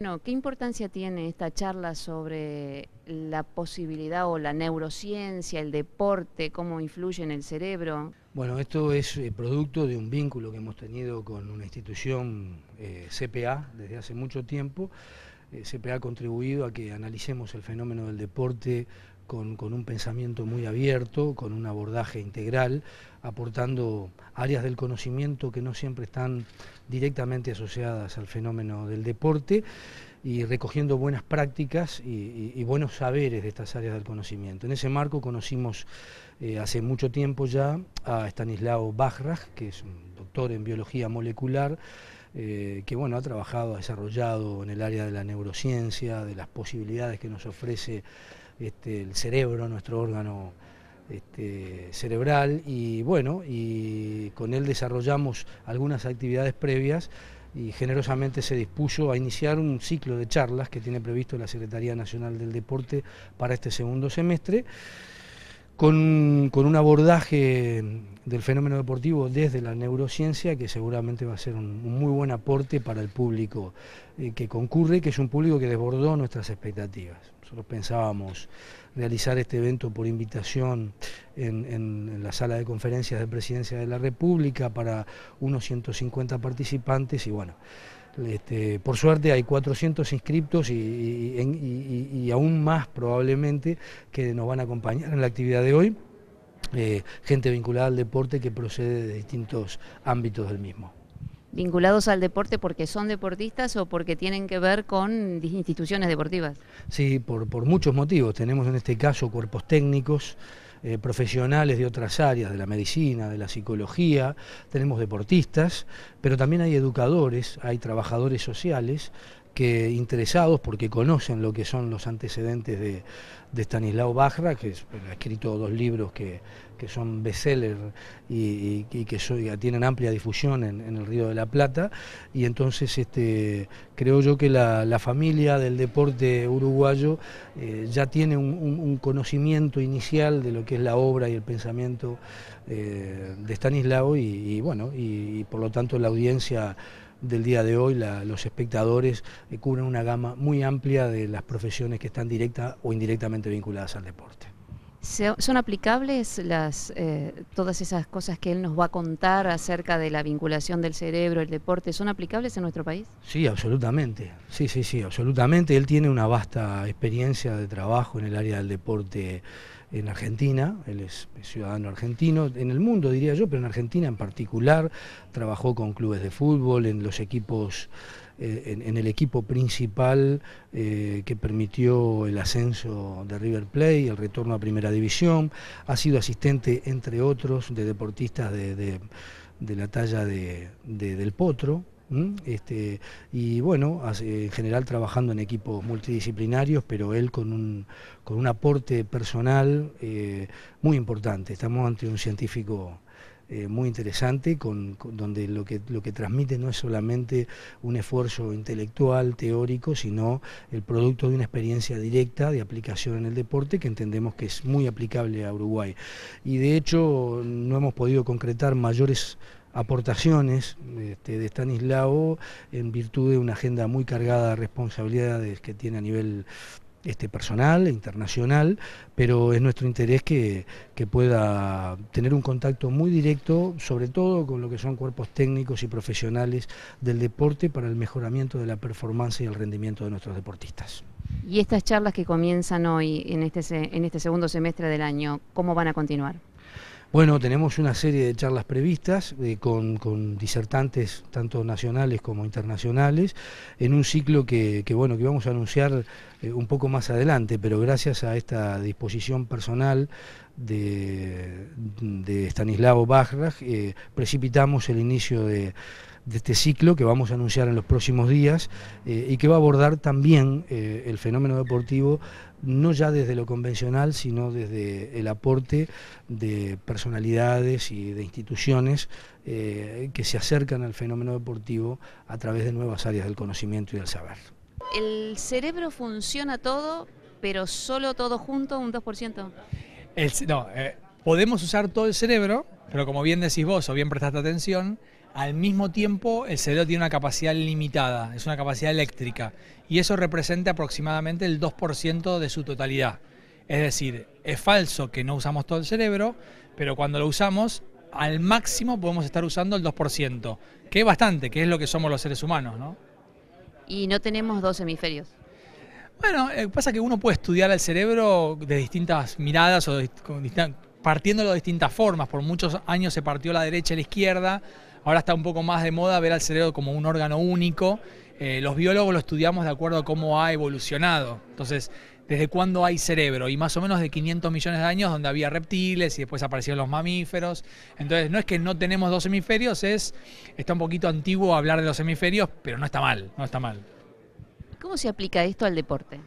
Bueno, ¿qué importancia tiene esta charla sobre la posibilidad o la neurociencia, el deporte, cómo influye en el cerebro? Bueno, esto es producto de un vínculo que hemos tenido con una institución CPA desde hace mucho tiempo. CPA ha contribuido a que analicemos el fenómeno del deporte con un pensamiento muy abierto, con un abordaje integral, aportando áreas del conocimiento que no siempre están directamente asociadas al fenómeno del deporte y recogiendo buenas prácticas y buenos saberes de estas áreas del conocimiento. En ese marco conocimos hace mucho tiempo ya a Stanislao Bajraj, que es un doctor en biología molecular, que bueno, ha trabajado, ha desarrollado en el área de la neurociencia, de las posibilidades que nos ofrece el cerebro, nuestro órgano cerebral, y bueno, y con él desarrollamos algunas actividades previas y generosamente se dispuso a iniciar un ciclo de charlas que tiene previsto la Secretaría Nacional del Deporte para este segundo semestre, con un abordaje del fenómeno deportivo desde la neurociencia, que seguramente va a ser un muy buen aporte para el público que concurre, que es un público que desbordó nuestras expectativas. Nosotros pensábamos realizar este evento por invitación en la sala de conferencias de Presidencia de la República para unos 150 participantes y bueno, por suerte hay 400 inscriptos y aún más probablemente que nos van a acompañar en la actividad de hoy, gente vinculada al deporte que procede de distintos ámbitos del mismo. ¿Vinculados al deporte porque son deportistas o porque tienen que ver con instituciones deportivas? Sí, por muchos motivos. Tenemos en este caso cuerpos técnicos, profesionales de otras áreas, de la medicina, de la psicología, tenemos deportistas, pero también hay educadores, hay trabajadores sociales que interesados porque conocen lo que son los antecedentes de Stanislao Bajraj, que ha escrito 2 libros que son bestseller y que tienen amplia difusión en el Río de la Plata, y entonces creo yo que la familia del deporte uruguayo ya tiene un conocimiento inicial de lo que es la obra y el pensamiento de Stanislao y bueno, y por lo tanto la audiencia del día de hoy, los espectadores cubren una gama muy amplia de las profesiones que están directa o indirectamente vinculadas al deporte. ¿Son aplicables todas esas cosas que él nos va a contar acerca de la vinculación del cerebro, el deporte? ¿Son aplicables en nuestro país? Sí, absolutamente. Sí, absolutamente. Él tiene una vasta experiencia de trabajo en el área del deporte en Argentina. Él es ciudadano argentino, en el mundo diría yo, pero en Argentina en particular. Trabajó con clubes de fútbol, en los equipos, en el equipo principal que permitió el ascenso de River Plate, el retorno a Primera División. Ha sido asistente, entre otros, de deportistas de la talla del Potro. Y bueno, en general trabajando en equipos multidisciplinarios, pero él con un aporte personal muy importante. Estamos ante un científico muy interesante, donde lo que transmite no es solamente un esfuerzo intelectual, teórico, sino el producto de una experiencia directa de aplicación en el deporte que entendemos que es muy aplicable a Uruguay. Y de hecho no hemos podido concretar mayores aportaciones de Stanislao en virtud de una agenda muy cargada de responsabilidades que tiene a nivel personal e internacional, pero es nuestro interés que pueda tener un contacto muy directo, sobre todo con lo que son cuerpos técnicos y profesionales del deporte para el mejoramiento de la performance y el rendimiento de nuestros deportistas. Y estas charlas que comienzan hoy en este segundo semestre del año, ¿cómo van a continuar? Bueno, tenemos una serie de charlas previstas con disertantes tanto nacionales como internacionales en un ciclo que vamos a anunciar un poco más adelante, pero gracias a esta disposición personal de Stanislao Bajraj precipitamos el inicio de este ciclo que vamos a anunciar en los próximos días y que va a abordar también el fenómeno deportivo, no ya desde lo convencional, sino desde el aporte de personalidades y de instituciones que se acercan al fenómeno deportivo a través de nuevas áreas del conocimiento y del saber. ¿El cerebro funciona todo, pero solo todo junto, un 2%? No, podemos usar todo el cerebro, pero como bien decís vos o bien prestaste atención, Al mismo tiempo, el cerebro tiene una capacidad limitada, es una capacidad eléctrica, y eso representa aproximadamente el 2% de su totalidad. Es decir, es falso que no usamos todo el cerebro, pero cuando lo usamos, al máximo podemos estar usando el 2%, que es bastante, que es lo que somos los seres humanos, ¿no? Y no tenemos dos hemisferios. Bueno, pasa que uno puede estudiar el cerebro de distintas miradas o partiéndolo de distintas formas. Por muchos años se partió la derecha y la izquierda, ahora está un poco más de moda ver al cerebro como un órgano único. Los biólogos lo estudiamos de acuerdo a cómo ha evolucionado. Entonces, ¿desde cuándo hay cerebro? Y más o menos de 500 millones de años donde había reptiles y después aparecieron los mamíferos. Entonces, no es que no tenemos dos hemisferios, está un poquito antiguo hablar de los hemisferios, pero no está mal, no está mal. ¿Cómo se aplica esto al deporte?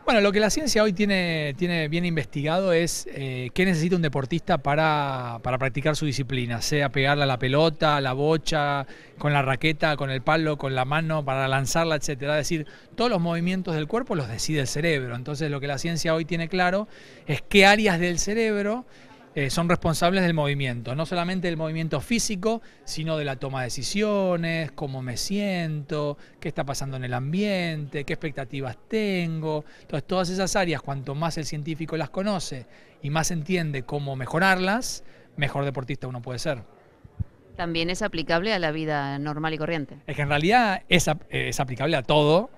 Bueno, lo que la ciencia hoy tiene bien investigado es qué necesita un deportista para practicar su disciplina, sea pegarle a la pelota, a la bocha, con la raqueta, con el palo, con la mano, para lanzarla, etcétera. Es decir, todos los movimientos del cuerpo los decide el cerebro. Entonces, lo que la ciencia hoy tiene claro es qué áreas del cerebro son responsables del movimiento, no solamente del movimiento físico, sino de la toma de decisiones, cómo me siento, qué está pasando en el ambiente, qué expectativas tengo. Entonces, todas esas áreas, cuanto más el científico las conoce y más entiende cómo mejorarlas, mejor deportista uno puede ser. También es aplicable a la vida normal y corriente. Es que en realidad es aplicable a todo.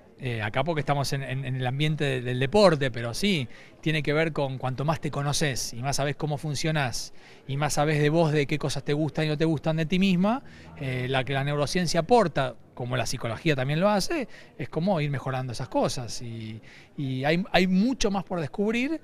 Acá porque estamos en el ambiente del deporte, pero sí, tiene que ver con cuanto más te conoces y más sabes cómo funcionás y más sabes de vos, de qué cosas te gustan y no te gustan de ti misma, la que la neurociencia aporta, como la psicología también lo hace, es como ir mejorando esas cosas. Y hay mucho más por descubrir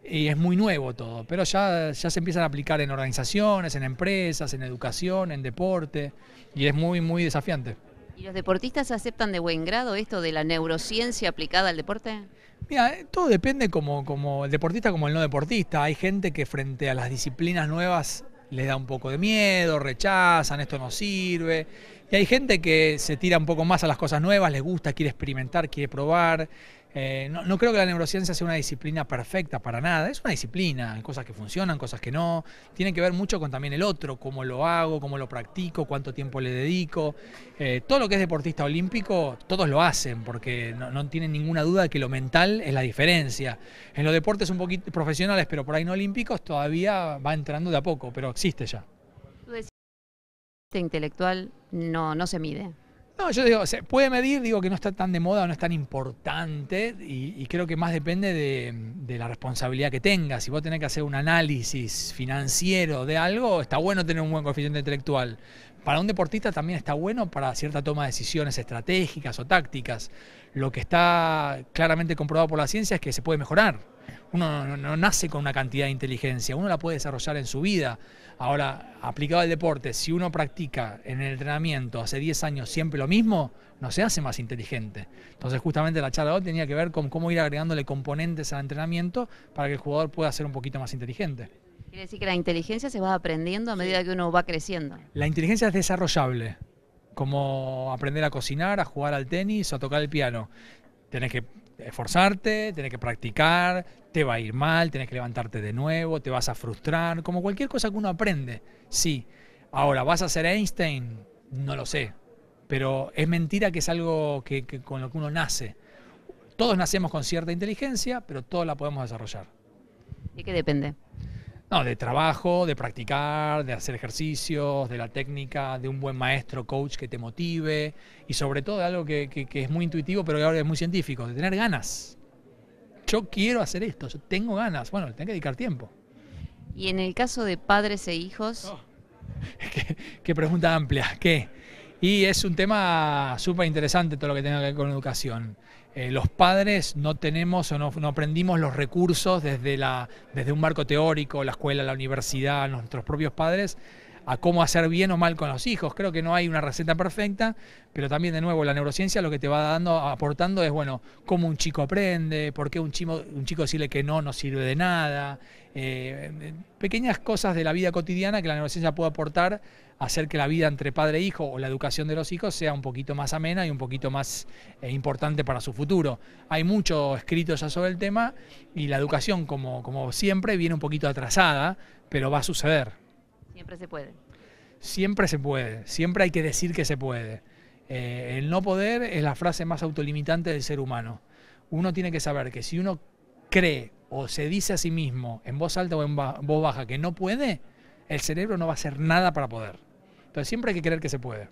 y es muy nuevo todo, pero ya se empiezan a aplicar en organizaciones, en empresas, en educación, en deporte, y es muy, muy desafiante. ¿Y los deportistas aceptan de buen grado esto de la neurociencia aplicada al deporte? Mira, todo depende como el deportista como el no deportista. Hay gente que frente a las disciplinas nuevas les da un poco de miedo, rechazan, esto no sirve. Y hay gente que se tira un poco más a las cosas nuevas, les gusta, quiere experimentar, quiere probar. No creo que la neurociencia sea una disciplina perfecta para nada, es una disciplina, hay cosas que funcionan, cosas que no, tiene que ver mucho con también el otro, cómo lo hago, cómo lo practico, cuánto tiempo le dedico. Todo lo que es deportista olímpico, todos lo hacen, porque no tienen ninguna duda de que lo mental es la diferencia. En los deportes un poquito profesionales, pero por ahí no olímpicos, todavía va entrando de a poco, pero existe ya. Tú decías que el intelectual no se mide. No, yo digo, se puede medir, digo que no está tan de moda, no es tan importante y creo que más depende de la responsabilidad que tengas. Si vos tenés que hacer un análisis financiero de algo, está bueno tener un buen coeficiente intelectual. Para un deportista también está bueno para cierta toma de decisiones estratégicas o tácticas. Lo que está claramente comprobado por la ciencia es que se puede mejorar. Uno no nace con una cantidad de inteligencia, uno la puede desarrollar en su vida. Ahora, aplicado al deporte, si uno practica en el entrenamiento hace 10 años siempre lo mismo, no se hace más inteligente. Entonces, justamente la charla de hoy tenía que ver con cómo ir agregándole componentes al entrenamiento para que el jugador pueda ser un poquito más inteligente. Quiere decir que la inteligencia se va aprendiendo a medida que uno va creciendo. La inteligencia es desarrollable, como aprender a cocinar, a jugar al tenis o a tocar el piano. Tenés que esforzarte, tenés que practicar, te va a ir mal, tenés que levantarte de nuevo, te vas a frustrar, como cualquier cosa que uno aprende, sí. Ahora, ¿vas a ser Einstein? No lo sé, pero es mentira que es algo que con lo que uno nace. Todos nacemos con cierta inteligencia, pero todos la podemos desarrollar. ¿De qué depende? No, de trabajo, de practicar, de hacer ejercicios, de la técnica, de un buen maestro, coach que te motive y sobre todo de algo que es muy intuitivo pero que ahora es muy científico, de tener ganas. Yo quiero hacer esto, yo tengo ganas. Bueno, le tengo que dedicar tiempo. Y en el caso de padres e hijos... Oh. Qué pregunta amplia, ¿qué? Y es un tema súper interesante todo lo que tenga que ver con educación. Los padres no tenemos o no aprendimos los recursos desde un marco teórico, la escuela, la universidad, nuestros propios padres, a cómo hacer bien o mal con los hijos. Creo que no hay una receta perfecta, pero también de nuevo la neurociencia lo que te va aportando es, bueno, cómo un chico aprende, por qué un chico decirle que no sirve de nada. Pequeñas cosas de la vida cotidiana que la neurociencia puede aportar a hacer que la vida entre padre e hijo o la educación de los hijos sea un poquito más amena y un poquito más importante para su futuro. Hay mucho escrito ya sobre el tema y la educación, como siempre, viene un poquito atrasada, pero va a suceder. Siempre se puede. siempre se puede, siempre hay que decir que se puede. El no poder es la frase más autolimitante del ser humano. Uno tiene que saber que si uno cree o se dice a sí mismo en voz alta o en voz baja que no puede, el cerebro no va a hacer nada para poder. Entonces siempre hay que creer que se puede.